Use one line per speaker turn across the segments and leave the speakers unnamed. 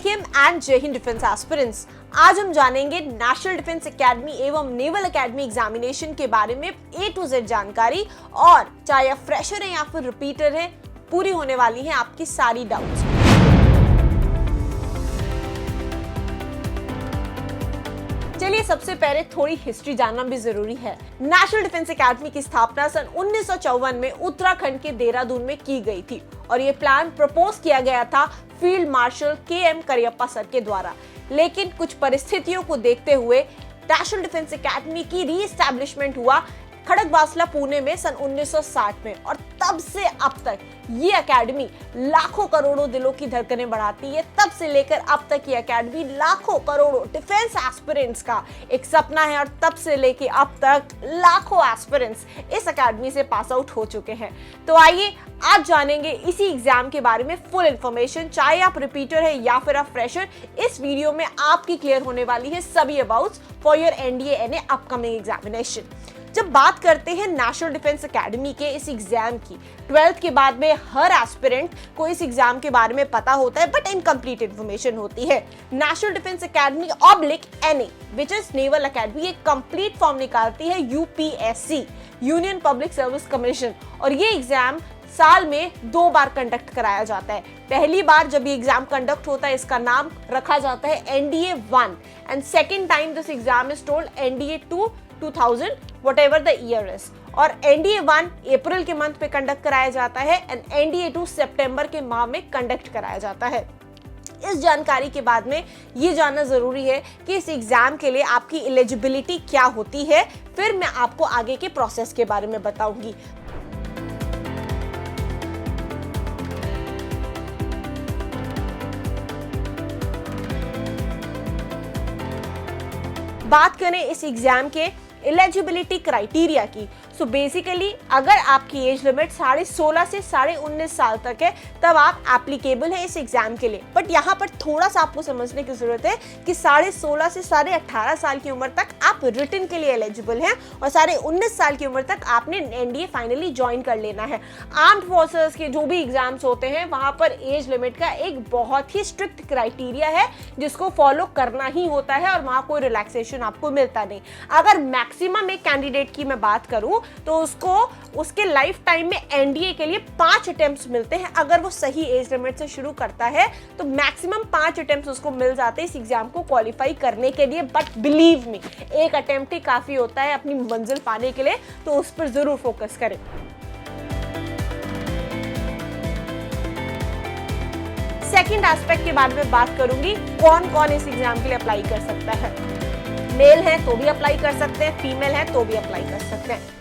Him and जय Hind defence aspirants. आज हम जानेंगे नेशनल डिफेंस एकेडमी एवं नेवल एकेडमी एग्जामिनेशन के बारे में A to Z जानकारी, और चाहे आप फ्रेशर हैं या फिर रिपीटर हैं, पूरी होने वाली हैं आपकी सारी डाउट्स। चलिए सबसे पहले थोड़ी हिस्ट्री जानना भी जरूरी है। नेशनल डिफेंस एकेडमी की स्थापना सन 1954 में उत्तराखंड के देहरादून में की गई थी और ये प्लान प्रपोज किया गया था field marshal KM Cariappa sir के द्वारा। लेकिन कुछ परिस्थितियों को देखते हुए नेशनल डिफेंस एकेडमी की रीएस्टैब्लिशमेंट हुआ खड़गवासला पुणे में सन 1960 में, और तब से अब तक ये एकेडमी लाखों करोड़ों दिलों की धड़कनें बढ़ाती है। तब से लेकर अब तक ये एकेडमी लाखों करोड़ों डिफेंस एस्पिरेंट्स का एक सपना है, और तब से लेकर अब तक लाखों एस्पिरेंट्स इस एकेडमी से पास आउट हो चुके हैं। तो आइए आज जानेंगे इसी एग्जाम के बारे में फुल इंफॉर्मेशन। चाहे आप रिपीटर है या फिर आप फ्रेशर, इस वीडियो में आपकी क्लियर होने वाली है सभी abouts for your NDA NA upcoming examination. जब बात करते हैं नेशनल डिफेंस एकेडमी के इस एग्जाम की, 12th के बाद में हर एस्पिरेंट को इस एग्जाम के बारे में पता होता है, बट इनकम्प्लीट इंफॉर्मेशन होती है। National defence academy (NA) which is naval academy एक कंप्लीट फॉर्म निकालती है UPSC, union public service commission, और ये एग्जाम साल में 2 बार कंडक्ट कराया जाता है। पहली बार जब ये एग्जाम कंडक्ट होता है, इसका नाम रखा जाता है NDA 1, and second time this exam is told NDA 2 2000 whatever the year is, और NDA 1 अप्रैल के मंथ पे कंडक्ट कराया जाता है एंड NDA 2 सितंबर के माह में कंडक्ट कराया जाता है। इस जानकारी के बाद में ये जानना जरूरी है कि इस एग्जाम के लिए आपकी एलिजिबिलिटी क्या होती है, फिर मैं आपको आगे के प्रोसेस के बारे में बताऊंगी। बात करें इस एग्जाम के एलिजिबिलिटी क्राइटेरिया की, सो बेसिकली अगर आपकी एज लिमिट 16.5 से 19.5 साल तक है, तब आप एप्लीकेबल है इस एग्जाम के लिए। बट यहाँ पर थोड़ा सा आपको समझने की जरूरत है कि 16.5 से 18.5 साल की उम्र तक आप रिटन के लिए एलिजिबल हैं, और 19.5 साल की उम्र तक आपने NDA फाइनली ज्वाइन कर लेना है। आर्म्ड फोर्सेस के जो भी एग्जाम्स होते हैं, वहां पर एज लिमिट का एक बहुत ही स्ट्रिक्ट क्राइटेरिया है जिसको फॉलो करना ही होता है, और वहां कोई रिलैक्सेशन आपको मिलता नहीं। अगर मैक्सिमम एक कैंडिडेट की मैं बात करूं तो उसको उसके लाइफ टाइम में NDA के लिए 5 अटेम्प्ट्स मिलते हैं। अगर वो सही एज लिमिट से शुरू करता है तो मैक्सिमम 5 अटेम्प्ट्स उसको मिल जाते हैं इस एग्जाम को क्वालिफाई करने के लिए। बट बिलीव मी, एक अटेम्प्ट ही काफी होता है अपनी मंजिल पाने के लिए, तो उस पर जरूर फोकस करें। सेकंड एस्पेक्ट के बारे में बात करूंगी, कौन कौन इस एग्जाम के लिए अप्लाई कर सकता है। मेल है तो भी अप्लाई कर सकते हैं, फीमेल है तो भी अप्लाई कर सकते हैं।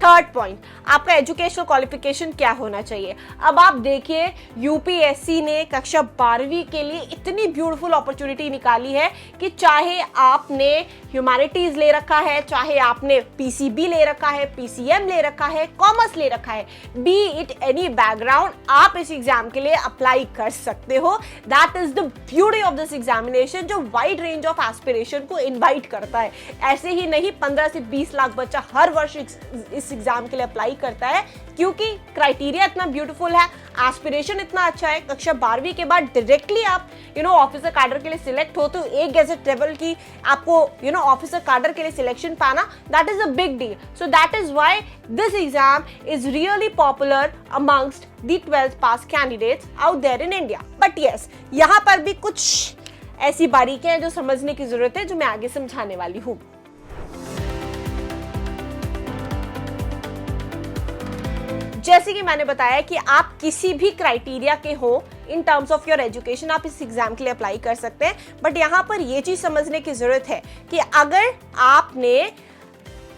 थर्ड पॉइंट, आपका एजुकेशनल क्वालिफिकेशन क्या होना चाहिए। अब आप देखिए, UPSC ने कक्षा 12वीं के लिए इतनी ब्यूटीफुल अपॉर्चुनिटी निकाली है कि चाहे आपने ह्यूमैनिटीज ले रखा है, चाहे आपने PCB ले रखा है, PCM ले रखा है, कॉमर्स ले रखा है, बी इट एनी बैकग्राउंड, आप इस एग्जाम के लिए अप्लाई कर सकते हो। That is the beauty of this examination, जो वाइड रेंज ऑफ एस्पिरेशन को इन्वाइट करता है। ऐसे ही नहीं 15 से 20 लाख बच्चा हर वर्ष इस एग्जाम के लिए अप्लाई करता है, क्योंकि क्राइटेरिया इतना ब्यूटीफुल है, एस्पिरेशन इतना अच्छा है। कक्षा 12वीं के बाद डायरेक्टली आप ऑफिसर कैडर के लिए सिलेक्ट हो, तो एक गैजेट लेवल की आपको ऑफिसर कैडर के लिए सिलेक्शन पाना, that is a big deal. So that is why this exam is really popular amongst the 12th pass candidates out there in India. But yes, यहाँ पर भी कुछ ऐसी बारीकियां हैं जो समझने की जरूरत है, जो मैं आगे समझाने वाली हूँ। जैसे कि मैंने बताया कि आप किसी भी क्राइटेरिया के हो in terms of your education, आप इस एग्जाम के लिए अप्लाई कर सकते हैं। बट यहाँ पर यह चीज समझने की जरूरत है कि अगर आपने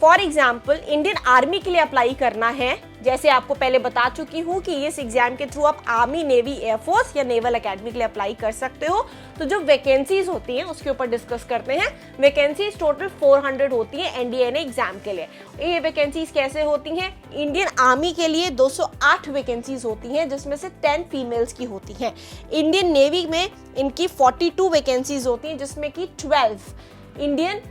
फॉर एग्जाम्पल इंडियन आर्मी के लिए अप्लाई करना है, जैसे आपको पहले बता चुकी हूँ कि इस एग्जाम के थ्रू आप आर्मी, नेवी, एयरफोर्स या नेवल एकेडमी के लिए अप्लाई कर सकते हो। तो जो वैकेंसीज होती हैं उसके ऊपर डिस्कस करते हैं। वैकेंसीज टोटल 400 होती हैं NDA NA एग्जाम के लिए। ये वैकेंसीज कैसे होती हैं? इंडियन आर्मी के लिए 208 वैकेंसीज होती हैं, जिसमें से 10 फीमेल्स की होती हैं। इंडियन नेवी में इनकी 42 वैकेंसीज होती हैं, जिसमें कि 12 इंडियन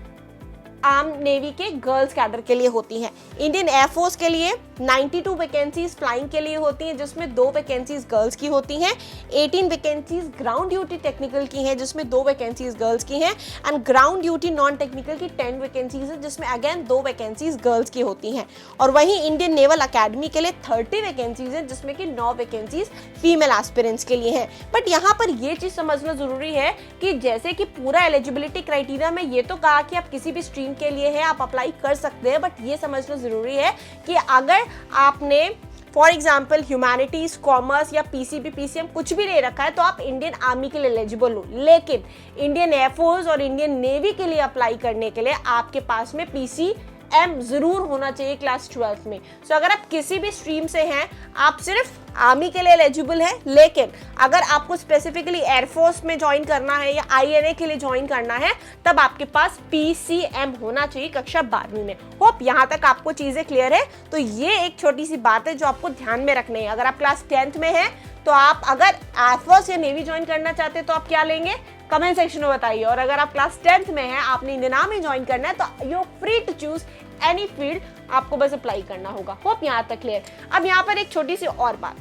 आर्म नेवी के गर्ल्स कैडर के लिए होती हैं। इंडियन एयरफोर्स के लिए 92 वैकेंसीज फ्लाइंग के लिए होती हैं, जिसमें 2 वैकेंसीज गर्ल्स की होती हैं। 18 वैकेंसीज ग्राउंड ड्यूटी टेक्निकल की हैं, जिसमें 2 वैकेंसीज गर्ल्स की हैं। And ground duty non technical की 10 वैकेंसीज है, जिसमें अगेन 2 वैकेंसीज गर्ल्स की होती हैं। और वहीं इंडियन नेवल अकेडमी के लिए 30 वैकेंसीज हैं, जिसमें कि 9 वैकेंसीज फीमेल एस्पिरेंट्स के लिए हैं। बट यहाँ पर ये चीज समझना जरूरी है कि जैसे कि पूरा एलिजिबिलिटी क्राइटेरिया में ये तो कहा कि आप किसी भी स्ट्रीम के लिए है आप अप्लाई कर सकते हैं, बट ये समझना जरूरी है कि अगर आपने फॉर एग्जाम्पल ह्यूमैनिटीज, कॉमर्स या पीसीबी, पीसीएम कुछ भी ले रखा है तो आप इंडियन आर्मी के लिए एलिजिबल हो। लेकिन इंडियन एयरफोर्स और इंडियन नेवी के लिए अप्लाई करने के लिए आपके पास में PCM जरूर होना चाहिए क्लास 12th में। सो अगर आप किसी भी स्ट्रीम से हैं, आप सिर्फ आर्मी के लिए एलिजिबल है, लेकिन अगर आपको स्पेसिफिकली एयरफोर्स में ज्वाइन करना है या INA के लिए ज्वाइन करना है, तब आपके पास PCM होना चाहिए कक्षा 12वीं में। होप यहाँ तक आपको चीजें क्लियर है। तो ये एक छोटी सी बात है जो आपको ध्यान में रखनी है। अगर आप क्लास 10th में हैं तो आप अगर एयरफोर्स या नेवी ज्वाइन करना चाहते हैं तो आप क्या लेंगे, कमेंट सेक्शन में बताइए। और अगर आप क्लास 10th में हैं, आपने इंडियन आर्मी ज्वाइन करना है, तो you are free to choose any field, आपको बस अप्लाई करना होगा। होप यहाँ तक क्लियर। अब यहाँ पर एक छोटी सी और बात,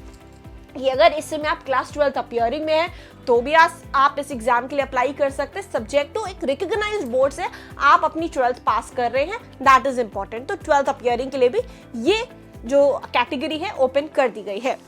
ये अगर इस समय आप क्लास 12th अपीयरिंग में हैं तो भी आप इस एग्जाम के लिए अप्लाई कर सकते हैं, सब्जेक्ट टू एक रिकॉग्नाइज्ड बोर्ड से आप अपनी 12th पास कर रहे हैं, दैट इज इंपॉर्टेंट। तो 12th अपीयरिंग के लिए भी ये जो कैटेगरी है ओपन कर दी गई है।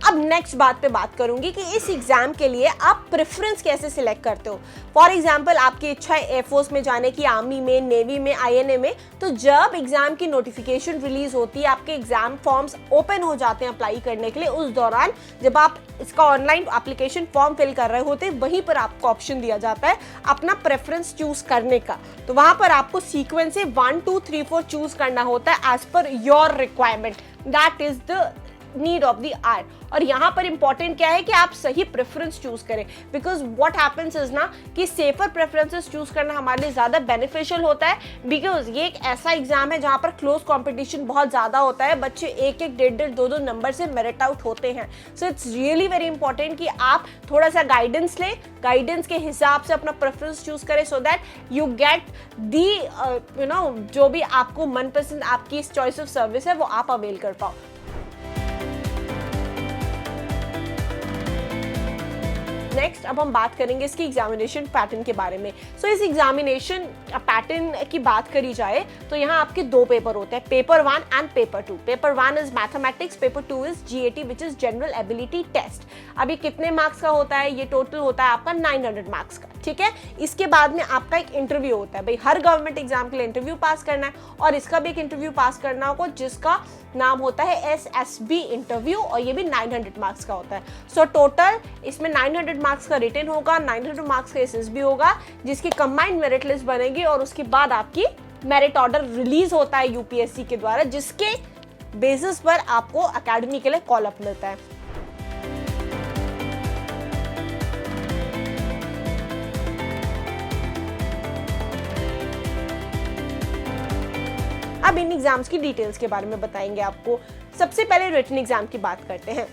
अब नेक्स्ट बात पे बात करूंगी कि इस एग्जाम के लिए आप प्रेफरेंस कैसे सिलेक्ट करते हो। फॉर एग्जाम्पल आपकी इच्छा है एयरफोर्स में जाने की, आर्मी में, नेवी में, INA में, तो जब एग्जाम की नोटिफिकेशन रिलीज होती है, आपके एग्जाम फॉर्म्स ओपन हो जाते हैं अप्लाई करने के लिए, उस दौरान जब आप इसका ऑनलाइन एप्लीकेशन फॉर्म फिल कर रहे होते हैं, वहीं पर आपको ऑप्शन दिया जाता है अपना प्रेफरेंस चूज करने का। तो वहां पर आपको सीक्वेंस से 1 2 3 4 चूज करना होता है as per your requirement, that is the need of the hour. और यहाँ पर इंपॉर्टेंट क्या है कि आप सही प्रेफरेंस चूज करें, बिकॉज व्हाट हैपेंस इज ना कि सेफर प्रेफरेंसेस चूज करना हमारे लिए ज्यादा बेनिफिशियल होता है, बिकॉज ये एक ऐसा एग्जाम है जहाँ पर क्लोज कंपटीशन बहुत ज्यादा होता है, बच्चे 1 1 1.5 1.5 2 2 नंबर से मेरिट आउट होते हैं। So it's really very important कि आप थोड़ा सा गाइडेंस लें, गाइडेंस के हिसाब से अपना प्रेफरेंस चूज करें, so that you get the जो भी आपको मनपसंद आपकी चॉइस ऑफ सर्विस है वो आप अवेल कर पाओ। नेक्स्ट अब हम बात करेंगे इसकी एग्जामिनेशन पैटर्न के बारे में। सो इस एग्जामिनेशन पैटर्न की बात करी जाए तो यहाँ आपके 2 पेपर होते हैं, paper 1 and paper 2। Paper 1 is mathematics, paper 2 is GAT which is general ability test. अभी कितने मार्क्स का होता है, ये टोटल होता है आपका 900 मार्क्स का, ठीक है। इसके बाद में आपका एक इंटरव्यू होता है, भाई हर गवर्नमेंट एग्जाम के लिए इंटरव्यू पास करना है और इसका भी एक इंटरव्यू पास करना होगा जिसका नाम होता है SSB इंटरव्यू, और ये भी 900 मार्क्स का होता है। सो टोटल इसमें 900 मार्क्स का रिटन होगा, 900 मार्क्स का SSB होगा, जिसकी कंबाइंड मेरिट लिस्ट बनेगी और उसके बाद आपकी मेरिट ऑर्डर रिलीज होता है UPSC के द्वारा, जिसके बेसिस पर आपको अकेडमी के लिए कॉल अप मिलता है। अब इन एग्जाम्स की डिटेल्स के बारे में बताएंगे आपको। सबसे पहले रिटन एग्जाम की बात करते हैं।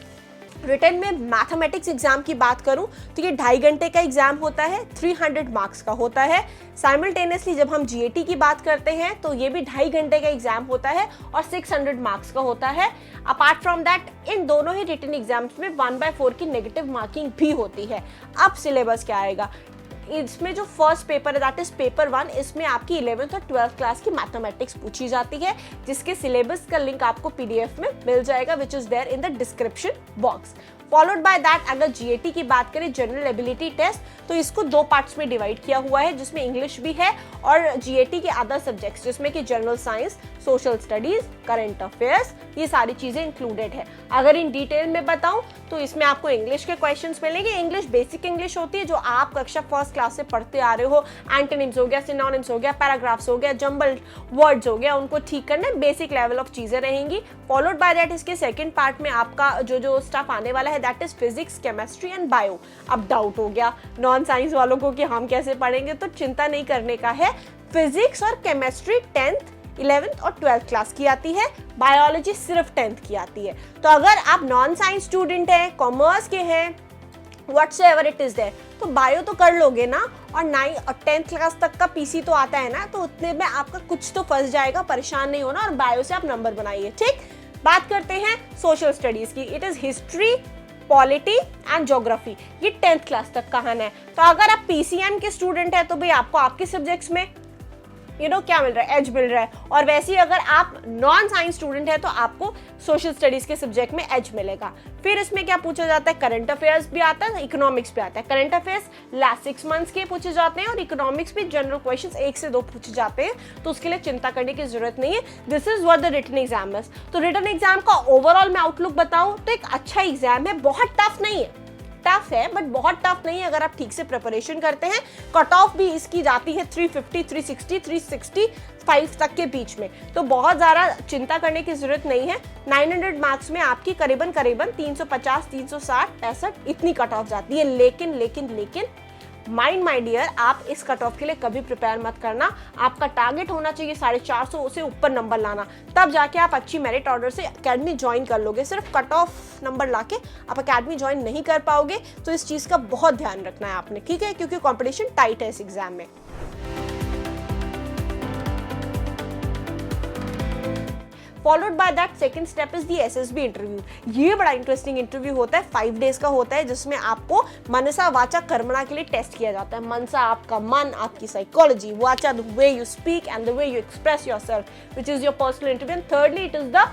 रिटन में मैथमेटिक्स एग्जाम की बात करूं तो ये 2.5 घंटे का एग्जाम होता है, 300 मार्क्स का होता है। साइमल्टेनियसली जब हम GAT की बात करते हैं तो ये भी 2.5 घंटे का एग्जाम होता है और 600 मार्क्स का होता है। अपार्ट फ्रॉम दैट इन दोनों ही रिटन एग्जाम्स में 1/4 की नेगेटिव मार्किंग भी होती है। अब सिलेबस क्या आएगा, इसमें जो फर्स्ट पेपर है दैट इज पेपर 1, इसमें आपकी 11th और 12th क्लास की मैथमेटिक्स पूछी जाती है, जिसके सिलेबस का लिंक आपको PDF में मिल जाएगा which is there in the description box. Followed by that अगर GAT की बात करें, जनरल एबिलिटी टेस्ट, तो इसको 2 पार्ट्स में डिवाइड किया हुआ है, जिसमें इंग्लिश भी है और GAT के अदर सब्जेक्ट्स जिसमें कि general science, social studies, current affairs, ये सारी चीजें इंक्लूडेड है। अगर इन डिटेल में बताऊं तो इसमें आपको इंग्लिश के क्वेश्चंस मिलेंगे। इंग्लिश बेसिक इंग्लिश होती है जो आप कक्षा 1st क्लास से पढ़ते आ रहे हो। एंटोनिम्स हो गया, सिनोनिम्स हो गया, पैराग्राफ्स हो गया, जंबल वर्ड्स हो गया, उनको ठीक करना, बेसिक लेवल ऑफ चीजें रहेंगी। फॉलोड बाय दैट इसके सेकंड पार्ट में आपका जो स्टफ आने वाला है that is physics, chemistry and bio. अब डाउट हो गया नॉन साइंस वालों को कि हम कैसे पढ़ेंगे, तो चिंता नहीं करने का है। फिजिक्स और केमिस्ट्री 10th, 11th और 12th क्लास की आती है, बायोलॉजी सिर्फ 10th की आती है। तो अगर आप नॉन साइंस स्टूडेंट हैं, कॉमर्स के हैं व्हाट्सएवर इट इज देयर, तो बायो तो कर लोगे ना, और 9 और 10th क्लास तक का पीसी तो आता है ना, तो उतने में आपका कुछ तो फंस जाएगा, परेशान नहीं होना, और बायो से आप नंबर बनाइए। ठीक, बात करते हैं सोशल स्टडीज की। It is history, polity and geography, ये 10th क्लास तक कहानी है। तो अगर आप पीसीएम के स्टूडेंट है तो भाई आपको आपके सब्जेक्ट्स में क्या मिल रहा है, एज मिल रहा है, और वैसे ही अगर आप नॉन साइंस स्टूडेंट है तो आपको सोशल स्टडीज के सब्जेक्ट में एज मिलेगा। फिर इसमें क्या पूछा जाता है, करंट अफेयर्स भी आता है, इकोनॉमिक्स भी आता है। करंट अफेयर्स लास्ट 6 मंथ्स के पूछे जाते हैं, और इकोनॉमिक्स भी जनरल क्वेश्चंस 1 से 2 पूछे जाते हैं, तो उसके लिए चिंता करने की जरूरत नहीं है। This is what the written exam is. तो रिटन एग्जाम का ओवरऑल मैं आउटलुक बताऊं तो एक अच्छा एग्जाम है, बहुत टफ नहीं है, टफ है बट बहुत टफ नहीं है अगर आप ठीक से प्रिपरेशन करते हैं। कट ऑफ भी इसकी जाती है 350, 360, 365 तक के बीच में, तो बहुत ज़्यादा चिंता करने की जरूरत नहीं है। 900 मार्क्स में आपकी करीबन 350, 360, 65 इतनी कट ऑफ जाती है। लेकिन माइंड माय डियर, आप इस कट ऑफ के लिए कभी प्रिपेयर मत करना। आपका टारगेट होना चाहिए 450 से ऊपर नंबर लाना, तब जाके आप अच्छी मेरिट ऑर्डर से एकेडमी ज्वाइन कर लोगे। सिर्फ कट ऑफ नंबर लाके आप एकेडमी ज्वाइन नहीं कर पाओगे, तो इस चीज़ का बहुत ध्यान रखना है आपने, ठीक है, क्योंकि कॉम्पिटिशन टाइट है इस एग्जाम में। Followed by that second step is the SSB interview. ये बड़ा इंटरेस्टिंग इंटरव्यू होता है, 5 डेज का होता है, जिसमें आपको मनसा वाचा कर्मणा के लिए टेस्ट किया जाता है। मनसा आपका मन, आपकी साइकोलॉजी, वाचा the way you speak and the way you express yourself, which is your personal interview. And thirdly it is the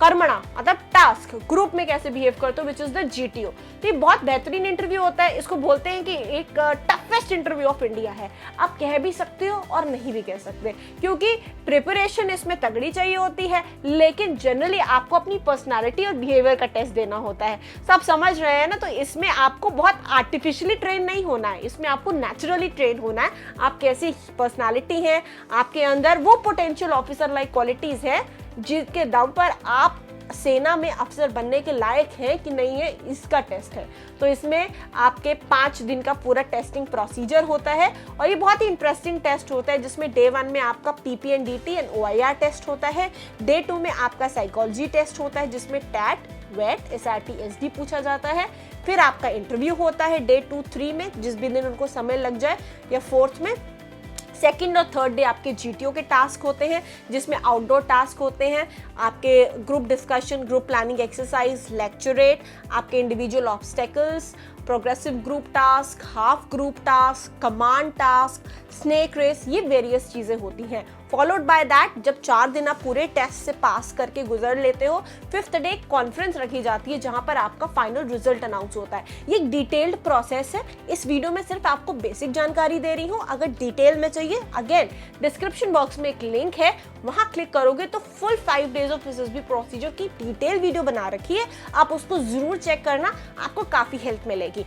कर्मणा, मतलब टास्क, ग्रुप में कैसे बिहेव करते हो, विच इज द जीटीओ। तो ये बहुत बेहतरीन इंटरव्यू होता है, इसको बोलते हैं कि एक टफेस्ट इंटरव्यू ऑफ इंडिया है। आप कह भी सकते हो और नहीं भी कह सकते, क्योंकि प्रिपरेशन इसमें तगड़ी चाहिए होती है, लेकिन जनरली आपको अपनी पर्सनालिटी और बिहेवियर का टेस्ट देना होता है। सब समझ रहे हैं ना, तो इसमें आपको बहुत आर्टिफिशियली ट्रेन नहीं होना है, इसमें आपको नेचुरली ट्रेन होना है। आप कैसी पर्सनालिटी है, आपके अंदर वो पोटेंशियल ऑफिसर लाइक क्वालिटीज है जिसके दम पर आप सेना में अफसर बनने के लायक हैं कि नहीं है, इसका टेस्ट है। तो इसमें आपके 5 दिन का पूरा टेस्टिंग प्रोसीजर होता है, और ये बहुत ही इंटरेस्टिंग टेस्ट होता है, जिसमें डे 1 में आपका PPNDT एंड OIR टेस्ट होता है। डे 2 में आपका साइकोलॉजी टेस्ट होता है, जिसमें टैट, वेट, SRT, SD पूछा जाता है। फिर आपका इंटरव्यू होता है डे 2, 3 में, जिस भी दिन उनको समय लग जाए, या 4th में। सेकेंड और थर्ड डे आपके जीटीओ के टास्क होते हैं, जिसमें आउटडोर टास्क होते हैं, आपके group discussion, group planning exercise, lecturette, आपके individual obstacles, progressive group task, half group task, command task, snake race, ये वेरियस चीज़ें होती हैं। फॉलोड बाय दैट, जब 4 दिन आप पूरे टेस्ट से पास करके गुजर लेते हो, 5th डे कॉन्फ्रेंस रखी जाती है, जहां पर आपका फाइनल रिजल्ट अनाउंस होता है। ये एक डिटेल्ड प्रोसेस है, इस वीडियो में सिर्फ आपको बेसिक जानकारी दे रही हूँ। अगर डिटेल में चाहिए, अगेन डिस्क्रिप्शन बॉक्स में एक लिंक है, वहां क्लिक करोगे तो full 5 days of SSB procedure की डिटेल वीडियो बना रखी है, आप उसको जरूर चेक करना, आपको काफी हेल्प मिलेगी।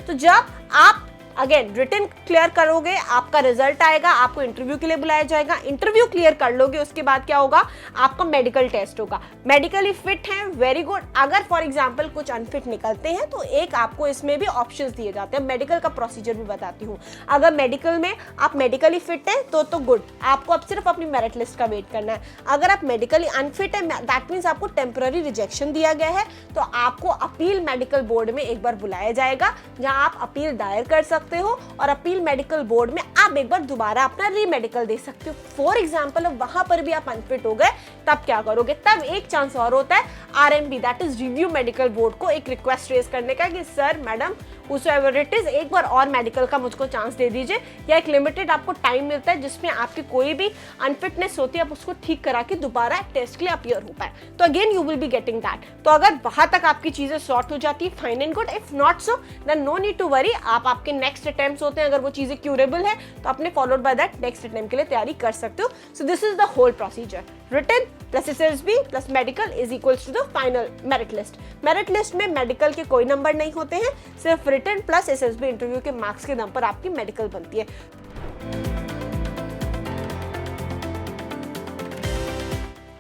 तो जब आप अगेन रिटन क्लियर करोगे, आपका रिजल्ट आएगा, आपको इंटरव्यू के लिए बुलाया जाएगा। इंटरव्यू क्लियर कर लोगे, उसके बाद क्या होगा, आपका मेडिकल टेस्ट होगा। मेडिकली फिट हैं, वेरी गुड। अगर फॉर एग्जांपल कुछ अनफिट निकलते हैं तो एक आपको इसमें भी ऑप्शंस दिए जाते हैं। मेडिकल का प्रोसीजर भी बताती हूँ। अगर मेडिकल में आप मेडिकली फिट है तो गुड, आपको अब सिर्फ अपनी मेरिट लिस्ट का वेट करना है। अगर आप मेडिकली अनफिट है, दैट मीन्स आपको टेम्पररी रिजेक्शन दिया गया है, तो आपको अपील मेडिकल बोर्ड में एक बार बुलाया जाएगा, जहां आप अपील दायर कर सकते हो, और अपील मेडिकल बोर्ड में आप एक बार दोबारा अपना री मेडिकल दे सकते हो। फॉर एग्जांपल वहां पर भी आप अनफिट हो गए, तब क्या करोगे, तब एक चांस और होता है RMB, that is review medical board को एक रिक्वेस्ट रेज करने का कि sir, madam, whosoever it is, एक बार और मेडिकल का मुझको चांस दे दीजिए, या एक लिमिटेड आपको टाइम मिलता है जिसमें आपकी कोई भी अनफिटनेस होती है, आप उसको ठीक करा के दोबारा टेस्ट के लिए अपीयर हो पाए, तो again you will be getting that. तो अगर वहां तक आपकी चीजें सॉर्ट हो जाती है, fine and good. If not so, then no need to worry. आप आपके नेक्स्ट अटेम्प्ट्स होते हैं, अगर वो चीजें क्यूरेबल है तो अपने followed by that next attempt के लिए तैयारी कर सकते हो। So this is the whole procedure, written plus SSB plus medical is equals to the final merit list. Merit list में मेडिकल के कोई नंबर नहीं होते हैं, सिर्फ रिटन प्लस SSB इंटरव्यू के मार्क्स के दम पर आपकी मेडिकल बनती है।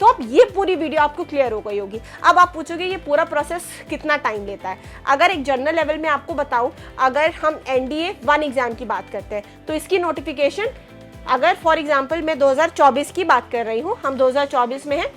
तो अब ये पूरी वीडियो आपको क्लियर हो गई होगी। अब आप पूछोगे ये पूरा प्रोसेस कितना टाइम लेता है। अगर एक जनरल लेवल में आपको बताऊं, अगर हम NDA 1 एग्जाम की बात करते हैं, तो इसकी नोटिफिकेशन, अगर फॉर एग्जांपल मैं 2024 की बात कर रही हूँ, हम 2024 में हैं,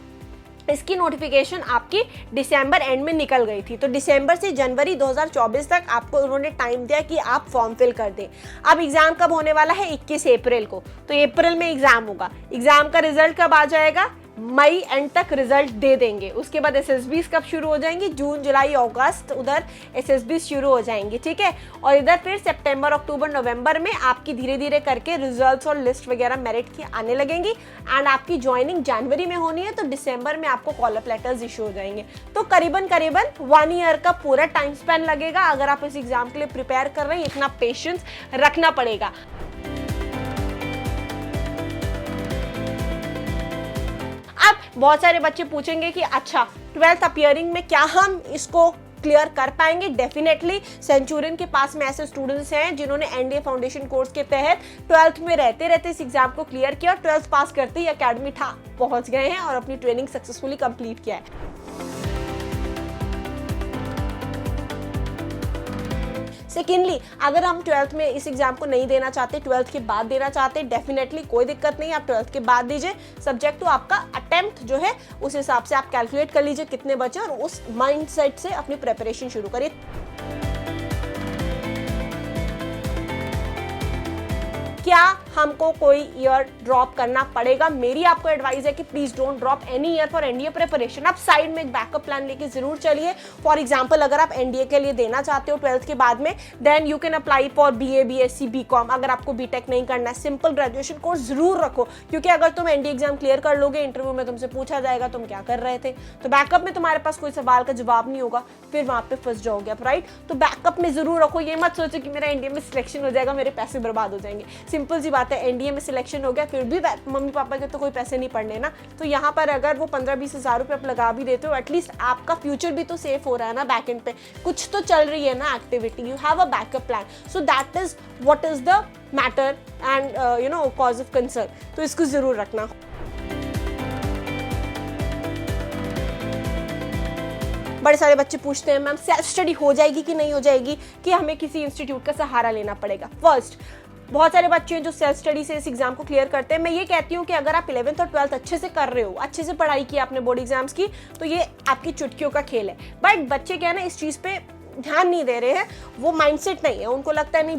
इसकी नोटिफिकेशन आपकी दिसंबर एंड में निकल गई थी, तो दिसंबर से जनवरी 2024 तक आपको उन्होंने टाइम दिया कि आप फॉर्म फिल कर दें। अब एग्जाम कब होने वाला है? 21 अप्रैल को, तो अप्रैल में एग्जाम होगा। एग्जाम का रिजल्ट कब आ जाएगा? मई एंड तक रिजल्ट दे देंगे। उसके बाद एसएसबी कब शुरू हो जाएंगी? जून जुलाई अगस्त, उधर एसएसबी शुरू हो जाएंगे, ठीक है। और इधर फिर सितंबर अक्टूबर नवंबर में आपकी धीरे धीरे करके रिजल्ट्स और लिस्ट वगैरह मेरिट की आने लगेंगी एंड आपकी ज्वाइनिंग जनवरी में होनी है, तो दिसंबर में आपको कॉल अप लेटर्स इशू हो जाएंगे। तो करीबन 1 ईयर का पूरा टाइम स्पेन लगेगा। अगर आप इस एग्जाम के लिए प्रिपेयर कर रहे हैं, इतना पेशेंस रखना पड़ेगा। अब बहुत सारे बच्चे पूछेंगे कि अच्छा 12th अपीयरिंग में क्या हम इसको क्लियर कर पाएंगे? डेफिनेटली सेंचुरियन के पास में ऐसे स्टूडेंट्स हैं जिन्होंने एनडीए फाउंडेशन कोर्स के तहत 12th में रहते रहते इस एग्जाम को क्लियर किया और 12th पास करते ही एकेडमी पहुंच गए हैं और अपनी ट्रेनिंग सक्सेसफुली कंप्लीट किया है। सेकेंडली, अगर हम 12th में इस एग्जाम को नहीं देना चाहते, 12th के बाद देना चाहते, डेफिनेटली कोई दिक्कत नहीं, आप 12th के बाद दीजिए। सब्जेक्ट टू आपका अटेम्प्ट जो है उस हिसाब से आप कैलकुलेट कर लीजिए कितने बचे और उस माइंडसेट से अपनी प्रिपरेशन शुरू करिए। क्या हमको कोई ईयर ड्रॉप करना पड़ेगा? मेरी आपको एडवाइस है कि please don't drop any year for NDA preparation. आप साइड में एक बैकअप प्लान लेके जरूर चलिए। फॉर एग्जांपल, अगर आप एनडीए के लिए देना चाहते हो 12th के बाद में, then you can apply for BA, BSc, BCom. अगर आपको बीटेक नहीं करना है, सिंपल ग्रेजुएशन कोर्स जरूर रखो, क्योंकि अगर तुम एनडीए एग्जाम क्लियर कर लोगे, इंटरव्यू में तुमसे पूछा जाएगा तुम क्या कर रहे थे, तो बैकअप में तुम्हारे पास कोई सवाल का जवाब नहीं होगा, फिर वहां पे फंस जाओगे आप, राइट। तो बैकअप में जरूर रखो। ये मत सोचो कि मेरा एनडीए में सिलेक्शन हो जाएगा, मेरे पैसे बर्बाद हो जाएंगे। सिंपल सी बात है, एनडीए में सिलेक्शन हो गया, फिर भी मम्मी पापा के तो कोई पैसे नहीं पड़ने ना। तो यहाँ पर अगर वो 15-20 हज़ार रुपये आप लगा भी देते हो, एटलीस्ट आपका फ्यूचर भी तो सेफ हो रहा है ना। बैक एंड पे कुछ तो चल रही है ना activity, you have a backup plan. So that is what is the matter and cause of concern. तो इसको जरूर रखना। बड़े सारे बच्चे पूछते हैं मैम सेल्फ स्टडी हो जाएगी कि नहीं हो जाएगी, कि हमें किसी इंस्टीट्यूट का सहारा लेना पड़ेगा। फर्स्ट, बहुत सारे बच्चे हैं जो सेल्फ स्टडी से इस एग्जाम को क्लियर करते हैं। मैं ये कहती हूँ कि अगर आप 11th और 12th अच्छे से कर रहे हो, अच्छे से पढ़ाई की आपने बोर्ड एग्जाम्स की, तो ये आपकी चुटकियों का खेल है। बट बच्चे क्या है ना, इस चीज़ पे ध्यान नहीं दे रहे हैं, वो माइंडसेट नहीं है, उनको लगता है नहीं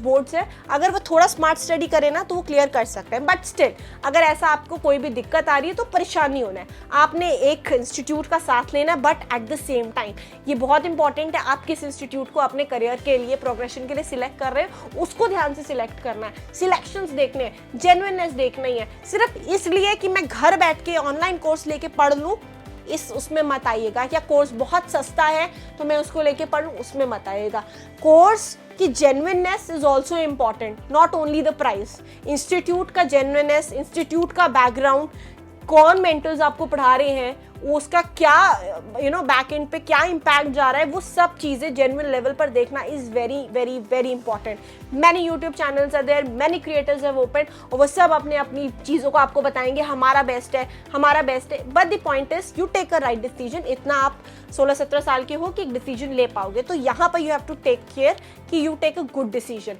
बोर्ड्स है। अगर वो थोड़ा स्मार्ट स्टडी करे ना तो वो क्लियर कर सकते हैं। बट स्टिल अगर ऐसा आपको कोई भी दिक्कत आ रही है तो परेशान नहीं होना है, आपने एक इंस्टीट्यूट का साथ लेना है। But at the same time ये बहुत इंपॉर्टेंट है, आप किस इंस्टीट्यूट को अपने करियर के लिए, प्रोग्रेशन के लिए सिलेक्ट कर रहे हो, उसको ध्यान से सिलेक्ट करना है। सिलेक्शंस देखने हैं, जेन्युइननेस देखना ही है। सिर्फ इसलिए कि मैं घर बैठ के ऑनलाइन कोर्स लेके पढ़ लूँ, उसमें मत आइएगा। क्या कोर्स बहुत सस्ता है तो मैं उसको लेके पढ़ूं, उसमें मत आइएगा। कोर्स की genuineness is also important, not only the price. Institute का जेन्युइननेस, इंस्टीट्यूट का बैकग्राउंड, कौन मेंटर्स आपको पढ़ा रहे हैं, उसका क्या बैक एंड पे क्या इम्पैक्ट जा रहा है, वो सब चीज़ें जेन्युइन लेवल पर देखना is very very very important. Many YouTube channels are there, many creators have open, और वो सब अपने अपनी चीज़ों को आपको बताएंगे, हमारा बेस्ट है, हमारा बेस्ट है। But the point is you take a right decision. इतना आप 16-17 साल के हो कि एक डिसीजन ले पाओगे, तो यहाँ पर you have to take care कि you take a good decision.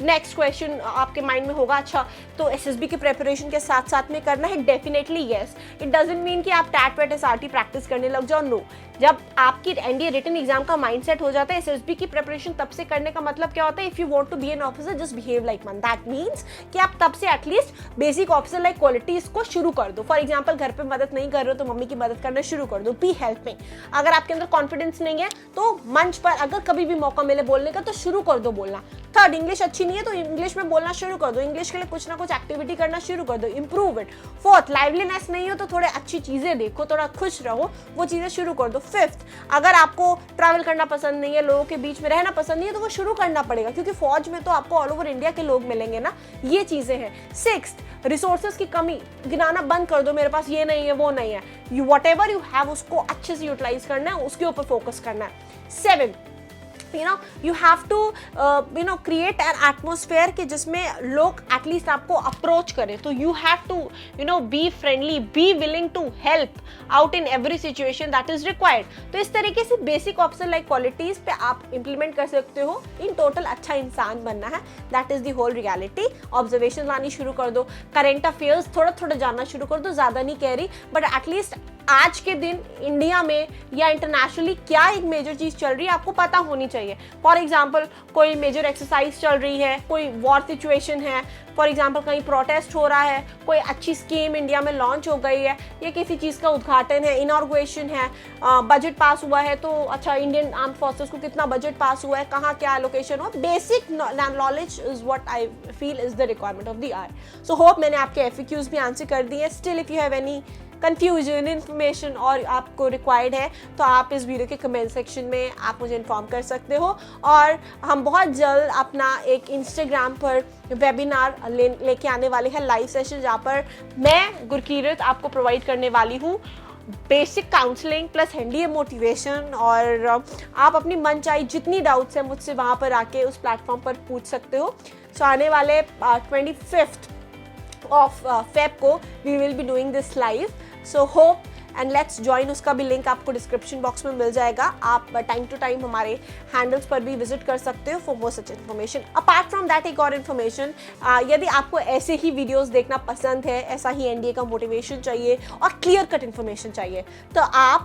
Next question आपके माइंड में होगा, अच्छा तो एसएसबी की प्रिपरेशन के साथ साथ में करना है? Definitely yes. It doesn't mean कि आप टैट वेट एसआरटी प्रैक्टिस करने लग जाओ, नो। जब आपकी एनडीए रिटन एग्जाम का माइंडसेट हो जाता है, एसएसबी की प्रिपरेशन तब से करने का मतलब क्या होता है, if you want to be an officer just behave like one. That means कि आप तब से at least basic officer like qualities को शुरू कर दो। फॉर एग्जाम्पल, घर पे मदद नहीं कर रहे हो तो मम्मी की मदद करना शुरू कर दो, बी हेल्पिंग। अगर आपके अंदर कॉन्फिडेंस नहीं है तो मंच पर अगर कभी भी मौका मिले बोलने का तो शुरू कर दो बोलना। थर्ड, इंग्लिश अच्छी नहीं है तो इंग्लिश में बोलना शुरू कर दो, इंग्लिश के लिए कुछ ना कुछ एक्टिविटी करना शुरू कर दो, इंप्रूव इट। फोर्थ, लाइवलीनेस नहीं हो तो थोड़े अच्छी चीजें देखो, थोड़ा खुश रहो, वो चीजें शुरू कर दो। फिफ्थ, अगर आपको ट्रैवल करना पसंद नहीं है, लोगों के बीच में रहना पसंद नहीं है, तो वो शुरू करना पड़ेगा, क्योंकि फौज में तो आपको ऑल ओवर इंडिया के लोग मिलेंगे ना, ये चीजें हैं। सिक्स्थ, रिसोर्सेज की कमी गिनाना बंद कर दो, मेरे पास ये नहीं है वो नहीं है, यू व्हाटएवर यू हैव उसको अच्छे से यूटिलाइज करना है, उसके ऊपर फोकस करना है। Seven, you have to create an atmosphere कि जिसमें लोग एटलीस्ट आपको अप्रोच करें. तो you have to be friendly, be willing to help out in every situation that is required. तो इस तरीके से बेसिक ऑप्शन लाइक क्वालिटीज पे आप इंप्लीमेंट कर सकते हो. इन टोटल अच्छा इंसान बनना है, that is the whole reality. Observation लानी शुरू कर दो, करेंट अफेयर्स थोड़ा थोड़ा जानना शुरू कर दो. ज्यादा नहीं कह रही, बट एटलीस्ट आज के दिन इंडिया में या इंटरनेशनली क्या एक मेजर चीज चल रही है आपको पता होनी चाहिए. फॉर एग्जाम्पल कोई मेजर एक्सरसाइज चल रही है, कोई वॉर सिचुएशन है, फॉर एग्जाम्पल कहीं प्रोटेस्ट हो रहा है, कोई अच्छी स्कीम इंडिया में लॉन्च हो गई है, या किसी चीज़ का उद्घाटन है, इनॉर्गेशन है, बजट पास हुआ है, तो अच्छा इंडियन आर्म फोर्सेस को कितना बजट पास हुआ है, कहाँ क्या एलोकेशन हुआ. Basic knowledge is what I feel is the requirement of the hour. So hope मैंने आपके FAQs भी आंसर कर दिए. Still if you have any confusion information और आपको रिक्वायर्ड है तो आप इस वीडियो के कमेंट सेक्शन में आप मुझे इन्फॉर्म कर सकते हो. और हम बहुत जल्द अपना एक इंस्टाग्राम पर वेबिनार लेके आने वाले हैं, लाइव सेशन, जहाँ पर मैं गुरकीरत आपको प्रोवाइड करने वाली हूँ basic counselling plus NDA motivation. और आप अपनी मनचाही जितनी डाउट्स हैं मुझसे वहाँ पर आके उस प्लेटफॉर्म पर पूछ सकते हो. सो आने वाले 25th ऑफ फेब को we will be doing this live. So hope and let's join. उसका भी लिंक आपको डिस्क्रिप्शन बॉक्स में मिल जाएगा. आप टाइम टू टाइम हमारे हैंडल्स पर भी विजिट कर सकते हो for more such information. Apart from that एक और इन्फॉर्मेशन, यदि आपको ऐसे ही वीडियोस देखना पसंद है, ऐसा ही एनडीए का मोटिवेशन चाहिए और क्लियर कट इन्फॉर्मेशन चाहिए, तो आप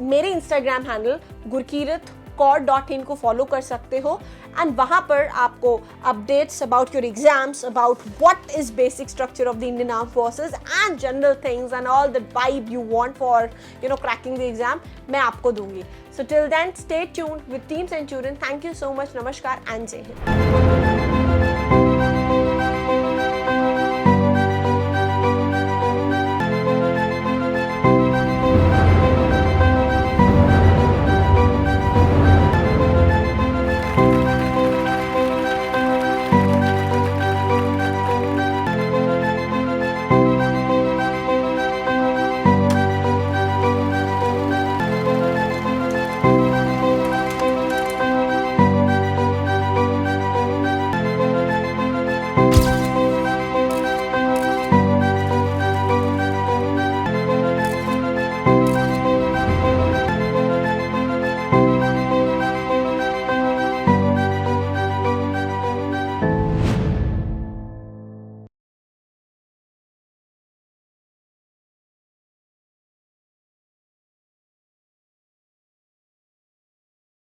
मेरे इंस्टाग्राम हैंडल gurkirat.in को फॉलो कर सकते हो. एंड वहाँ पर आपको updates about your exams, about what is basic structure of the Indian armed forces and general things and all the vibe you want for cracking the exam मैं आपको दूंगी. So till then stay tuned with team Centurion. Thank you so much. नमस्कार and जय हिंद.